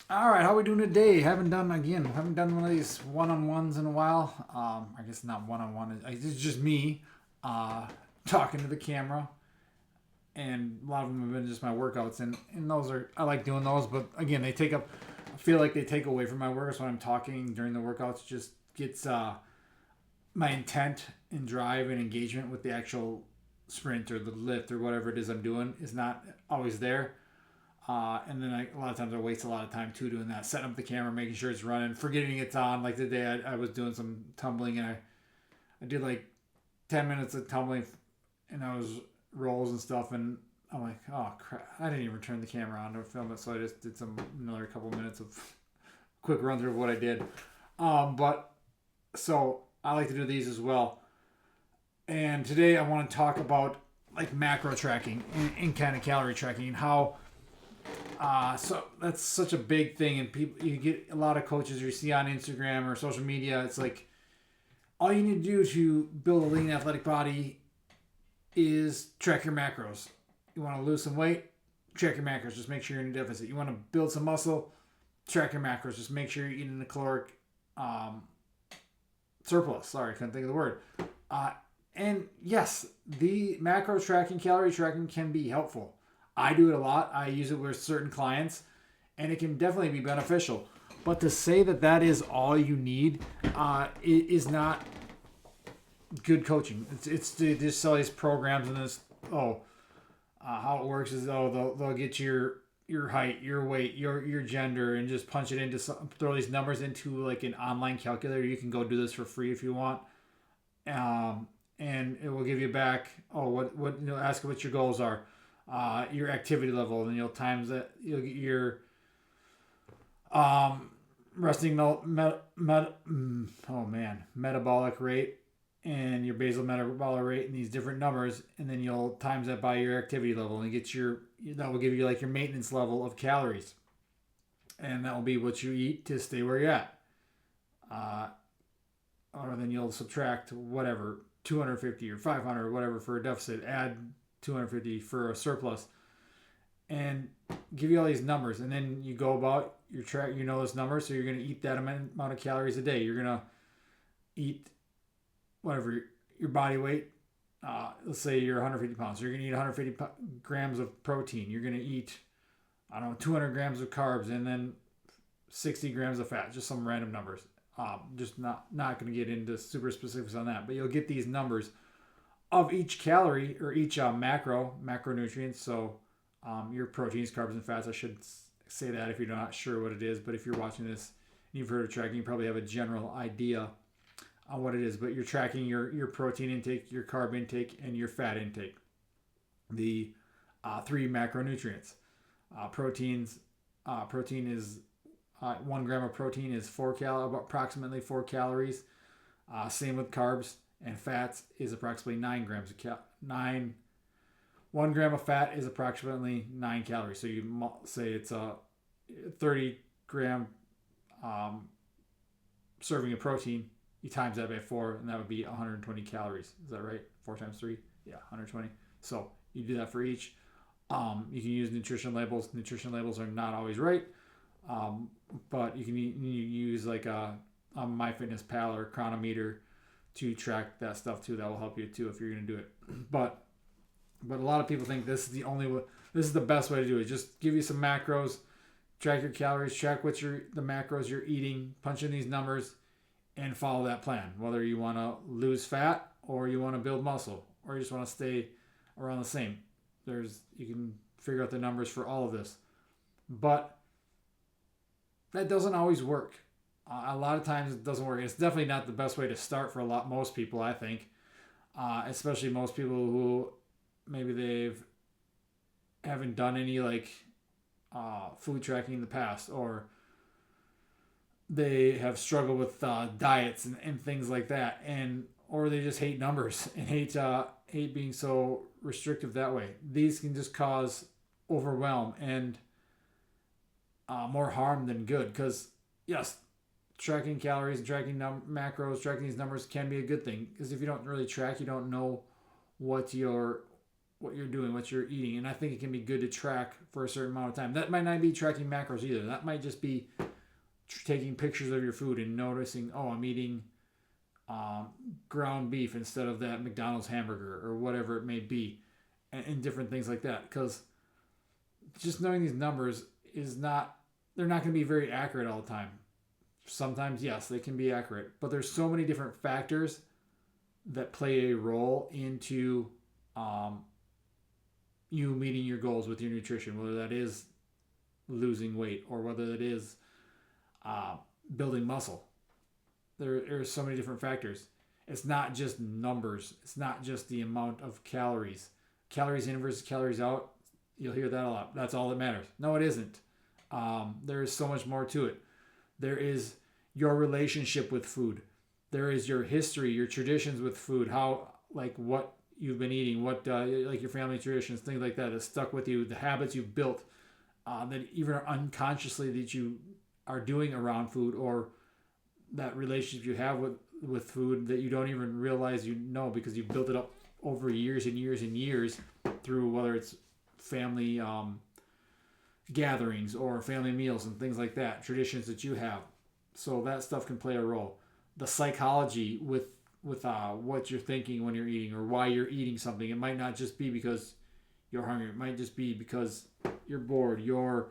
All right, how we doing today? Haven't done one of these one-on-ones in a while. I guess not one-on-one. It's just me uh, talking to the camera, and a lot of them have been just my workouts, and those are I like doing those, but again, they take up. I feel like they take away from my workouts when I'm talking during the workouts. Just gets my intent and drive and engagement with the actual sprint or the lift or whatever it is I'm doing is not always there. And then a lot of times I waste a lot of time too doing that, setting up the camera, making sure it's running, forgetting it's on. Like the day I was doing some tumbling and I did like 10 minutes of tumbling and I was rolls and stuff. And I'm like, oh crap, I didn't even turn the camera on to film it. So I just did another couple minutes of quick run through of what I did. But so I like to do these as well. And today I want to talk about like macro tracking and kind of calorie tracking and how so that's such a big thing, and people you get a lot of coaches you see on Instagram or social media. It's like all you need to do to build a lean athletic body is track your macros. You want to lose some weight, track your macros. Just make sure you're in a deficit. You want to build some muscle, track your macros. Just make sure you're eating a caloric um, surplus. Sorry, I couldn't think of the word. Uh, and yes, the macro tracking, calorie tracking can be helpful. I do it a lot. I use it with certain clients, and it can definitely be beneficial. But to say that that is all you need is not good coaching. It's to just sell these programs and this. How it works is they'll get your height, your weight, your gender, and just punch it into throw these numbers into like an online calculator. You can go do this for free if you want, and it will give you back. Oh, what ask what your goals are, your activity level, and you'll times that. You'll get your um, resting metabolic rate and your basal metabolic rate and these different numbers, and then you'll times that by your activity level and get your that will give you like your maintenance level of calories, and that will be what you eat to stay where you're at. Uh, or then you'll subtract whatever 250 or 500 or whatever for a deficit, add 250 for a surplus, and give you all these numbers, and then you go about your track. You know this number, so you're going to eat that amount of calories a day. You're going to eat whatever your body weight. Let's say you're 150 pounds, so you're going to eat 150 grams of protein. You're going to eat, I don't know, 200 grams of carbs, and then 60 grams of fat. Just some random numbers. Just not going to get into super specifics on that, but you'll get these numbers of each calorie or each macronutrients. So your proteins, carbs, and fats. I should say that if you're not sure what it is, but if you're watching this and you've heard of tracking, you probably have a general idea on what it is. But you're tracking your protein intake, your carb intake, and your fat intake. The three macronutrients. Protein is 1 gram of protein is approximately 4 calories. Same with carbs, and fats is approximately 9 grams of 1 gram of fat is approximately 9 calories. So you say it's a 30 gram um, serving of protein. You times that by 4, and that would be 120 calories. Is that right? 4 times 3? Yeah, 120. So you do that for each. You can use nutrition labels. Nutrition labels are not always right, but you use like a MyFitnessPal or Chronometer to track that stuff too. That will help you too if you're going to do it. But a lot of people think this is the only way. This is the best way to do it. Just give you some macros, track your calories, track the macros you're eating, punch in these numbers, and follow that plan. Whether you want to lose fat or you want to build muscle or you just want to stay around the same. You can figure out the numbers for all of this, but that doesn't always work. A lot of times it doesn't work. It's definitely not the best way to start for most people. I think, especially most people who maybe they've haven't done any like food tracking in the past, or they have struggled with diets and things like that, and or they just hate numbers and hate being so restrictive that way. These can just cause overwhelm and more harm than good. Because yes, tracking calories and tracking macros, tracking these numbers can be a good thing. Because if you don't really track, you don't know what what you're doing, what you're eating. And I think it can be good to track for a certain amount of time. That might not be tracking macros either. That might just be taking pictures of your food and noticing, oh, I'm eating ground beef instead of that McDonald's hamburger or whatever it may be, and different things like that. Because just knowing these numbers is not, they're not going to be very accurate all the time. Sometimes, yes, they can be accurate, but there's so many different factors that play a role into you meeting your goals with your nutrition, whether that is losing weight or whether it is building muscle. There are so many different factors. It's not just numbers. It's not just the amount of calories. Calories in versus calories out, you'll hear that a lot. That's all that matters. No, it isn't. There is so much more to it. There is your relationship with food. There is your history, your traditions with food, how, like, what you've been eating, what like your family traditions, things like that stuck with you, the habits you've built that even unconsciously that you are doing around food, or that relationship you have with food that you don't even realize you know because you've built it up over years and years and years through whether it's family gatherings or family meals and things like that, traditions that you have. So that stuff can play a role. The psychology with what you're thinking when you're eating or why you're eating something. It might not just be because you're hungry. It might just be because you're bored, you're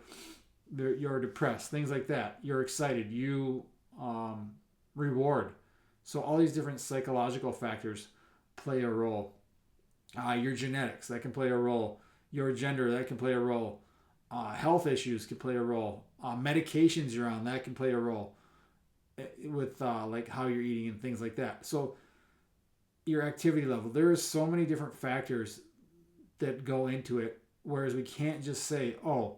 depressed, things like that. You're excited, you reward. So all these different psychological factors play a role. Your genetics, that can play a role. Your gender, that can play a role. Health issues can play a role. Medications you're on, that can play a role with like how you're eating and things like that. So your activity level, there is so many different factors that go into it, whereas we can't just say, oh,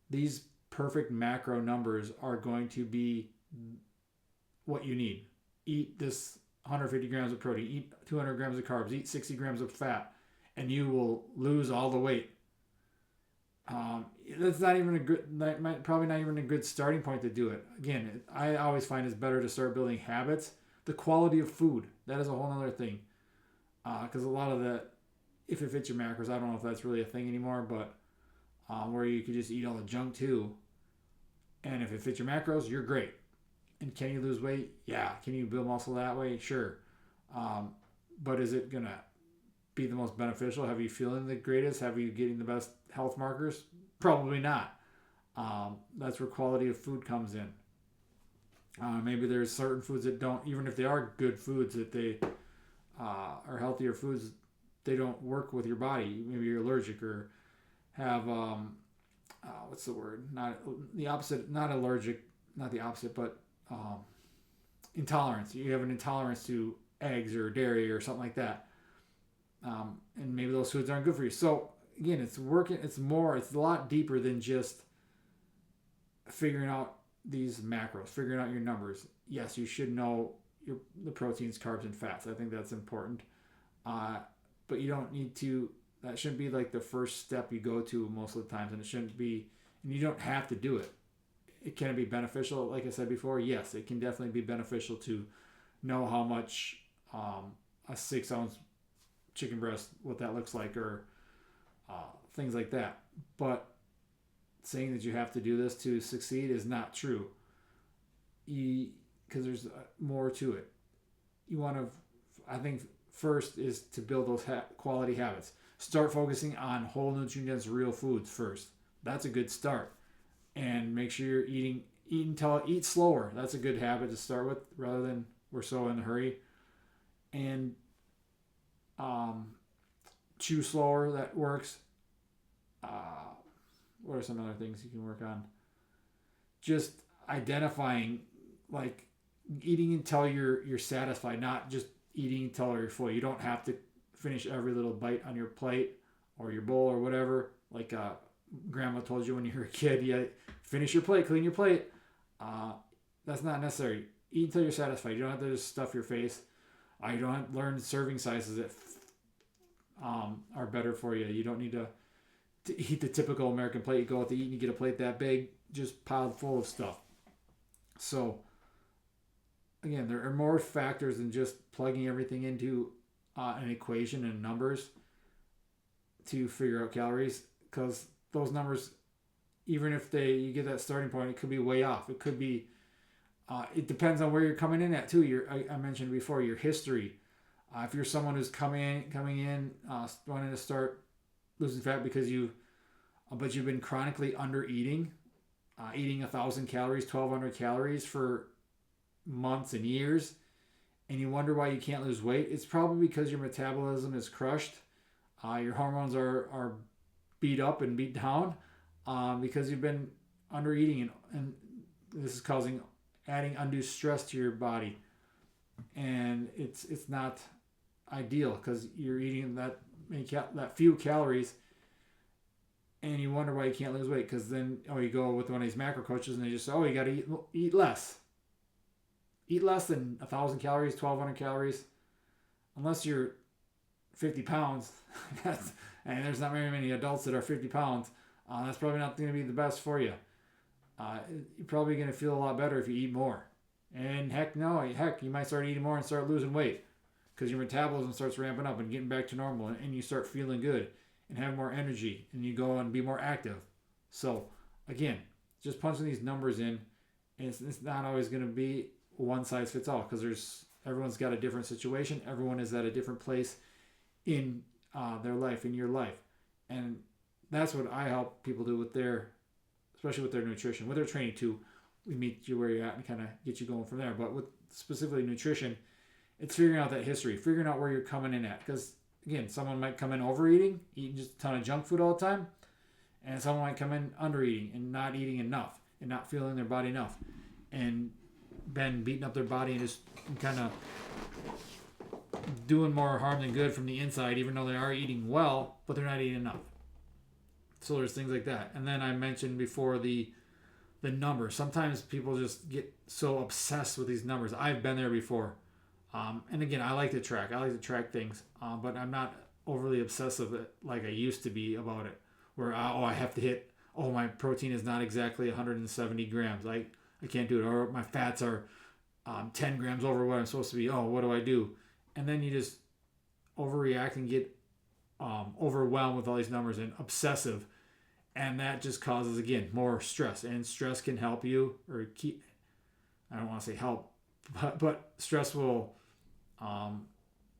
these perfect macro numbers are going to be what you need. Eat this 150 grams of protein, eat 200 grams of carbs, eat 60 grams of fat, and you will lose all the weight. That's not even a good, probably not even a good starting point to do it. Again, I always find it's better to start building habits. The quality of food, that is a whole other thing. Because a lot of that, if it fits your macros, I don't know if that's really a thing anymore, but where you could just eat all the junk too. And if it fits your macros, you're great. And can you lose weight? Yeah. Can you build muscle that way? Sure. But is it going to be the most beneficial? Have you feeling the greatest? Have you getting the best health markers? Probably not. That's where quality of food comes in. Maybe there's certain foods that don't, even if they are good foods, that they are healthier foods, they don't work with your body. Maybe you're allergic or have, what's the word? Not the opposite, not allergic, not the opposite, but intolerance. You have an intolerance to eggs or dairy or something like that. And maybe those foods aren't good for you. So again, it's a lot deeper than just figuring out these macros, figuring out your numbers. Yes, you should know the proteins, carbs, and fats. I think that's important. But you don't need to, that shouldn't be like the first step you go to most of the times, and it shouldn't be, and you don't have to do it. It can be beneficial, like I said before. Yes, it can definitely be beneficial to know how much a 6-ounce chicken breast, what that looks like, or things like that. But saying that you have to do this to succeed is not true. Because there's more to it. You want to, I think, first is to build those quality habits. Start focusing on whole nutrient-dense real foods first. That's a good start. And make sure you're eat slower. That's a good habit to start with, rather than we're so in a hurry. And chew slower. That works. What are some other things you can work on? Just identifying, like, eating until you're satisfied, not just eating until you're full. You don't have to finish every little bite on your plate or your bowl or whatever. Like grandma told you when you were a kid, you finish your plate, clean your plate. That's not necessary. Eat until you're satisfied. You don't have to just stuff your face. You don't have to learn serving sizes that are better for you. You don't need to eat the typical American plate. You go out to eat and you get a plate that big, just piled full of stuff. So again, there are more factors than just plugging everything into an equation and numbers. to figure out calories, because those numbers, even if you get that starting point, it could be way off. It could be. It depends on where you're coming in at too. I mentioned before your history. If you're someone who's coming in, wanting to start losing fat because but you've been chronically under eating, eating 1,000 calories, 1,200 calories for months and years, and you wonder why you can't lose weight, it's probably because your metabolism is crushed. Your hormones are beat up and beat down, because you've been under eating, and this is adding undue stress to your body, and it's not ideal because you're eating that few calories, and you wonder why you can't lose weight, because then you go with one of these macro coaches and they just say, you got to eat less. Eat less than 1,000 calories, 1,200 calories, unless you're 50 pounds. And there's not very many adults that are 50 pounds. That's probably not going to be the best for you. You're probably going to feel a lot better if you eat more. And heck, you might start eating more and start losing weight, because your metabolism starts ramping up and getting back to normal, and you start feeling good and have more energy, and you go and be more active. So again, just punching these numbers in, and it's not always going to be one size fits all, because everyone's got a different situation. Everyone is at a different place in their life, in your life, and that's what I help people do especially with their nutrition, with their training too. We meet you where you're at and kind of get you going from there. But with specifically nutrition, it's figuring out that history, figuring out where you're coming in at. Because again, someone might come in overeating, eating just a ton of junk food all the time, and someone might come in undereating and not eating enough and not feeling their body enough, and been beating up their body and just kind of doing more harm than good from the inside, even though they are eating well, but they're not eating enough. So there's things like that. And then I mentioned before the numbers. Sometimes people just get so obsessed with these numbers. I've been there before. And again, I like to track. I like to track things, but I'm not overly obsessive like I used to be about it, where I have to hit, my protein is not exactly 170 grams. I can't do it. Or my fats are 10 grams over what I'm supposed to be. What do I do? And then you just overreact and get overwhelmed with all these numbers and obsessive. And that just causes, again, more stress. And stress can help you, or I don't want to say help, but stress will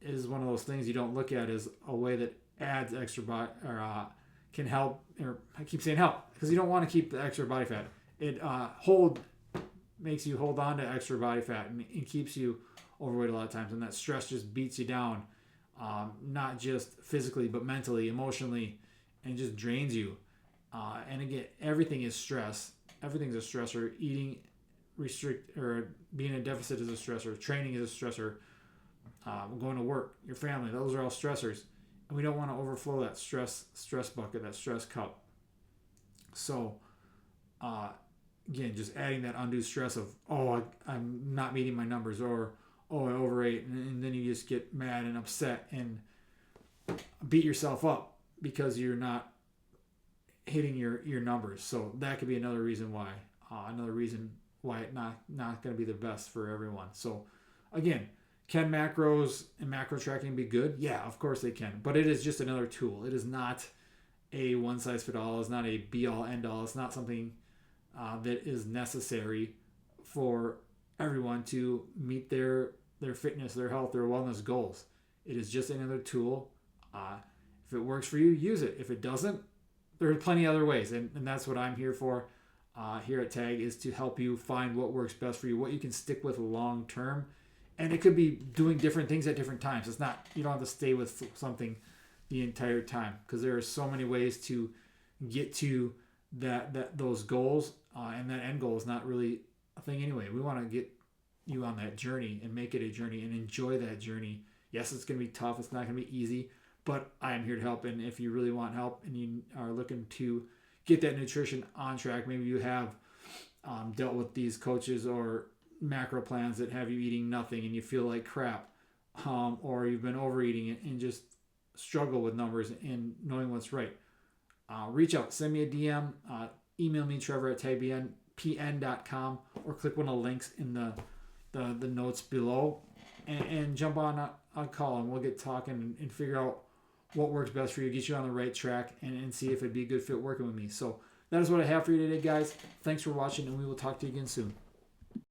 is one of those things you don't look at as a way that adds extra body, or can help, or I keep saying help, because you don't want to keep the extra body fat. It makes you hold on to extra body fat, and it keeps you overweight a lot of times. And that stress just beats you down, not just physically, but mentally, emotionally, and just drains you. And again, everything is stress. Everything's a stressor. Eating, or being in deficit is a stressor. Training is a stressor. Going to work, your family, those are all stressors. And we don't want to overflow that stress bucket, that stress cup. So, again, just adding that undue stress of, I'm not meeting my numbers, or, I overate. And then you just get mad and upset and beat yourself up because you're not hitting your numbers. So that could be another reason why it not going to be the best for everyone. So again, can macros and macro tracking be good? Yeah, of course they can, but it is just another tool. It is not a one size fit all. It's not a be all end all. It's not something that is necessary for everyone to meet their fitness, their health, their wellness goals. It is just another tool. If it works for you, use it. If it doesn't, there are plenty of other ways, and that's what I'm here for. Here at TAG, is to help you find what works best for you, what you can stick with long term. And it could be doing different things at different times. It's not, you don't have to stay with something the entire time, because there are so many ways to get to those goals, and that end goal is not really a thing anyway. We want to get you on that journey and make it a journey and enjoy that journey. Yes, it's going to be tough. It's not going to be easy, but I am here to help. And if you really want help and you are looking to get that nutrition on track, maybe you have dealt with these coaches or macro plans that have you eating nothing and you feel like crap, or you've been overeating and just struggle with numbers and knowing what's right, reach out, send me a DM, email me, trevor@tagbpn.com, or click one of the links in the notes below, and jump on a call, and we'll get talking and figure out what works best for you, get you on the right track, and see if it'd be a good fit working with me. So that is what I have for you today, guys. Thanks for watching, and we will talk to you again soon.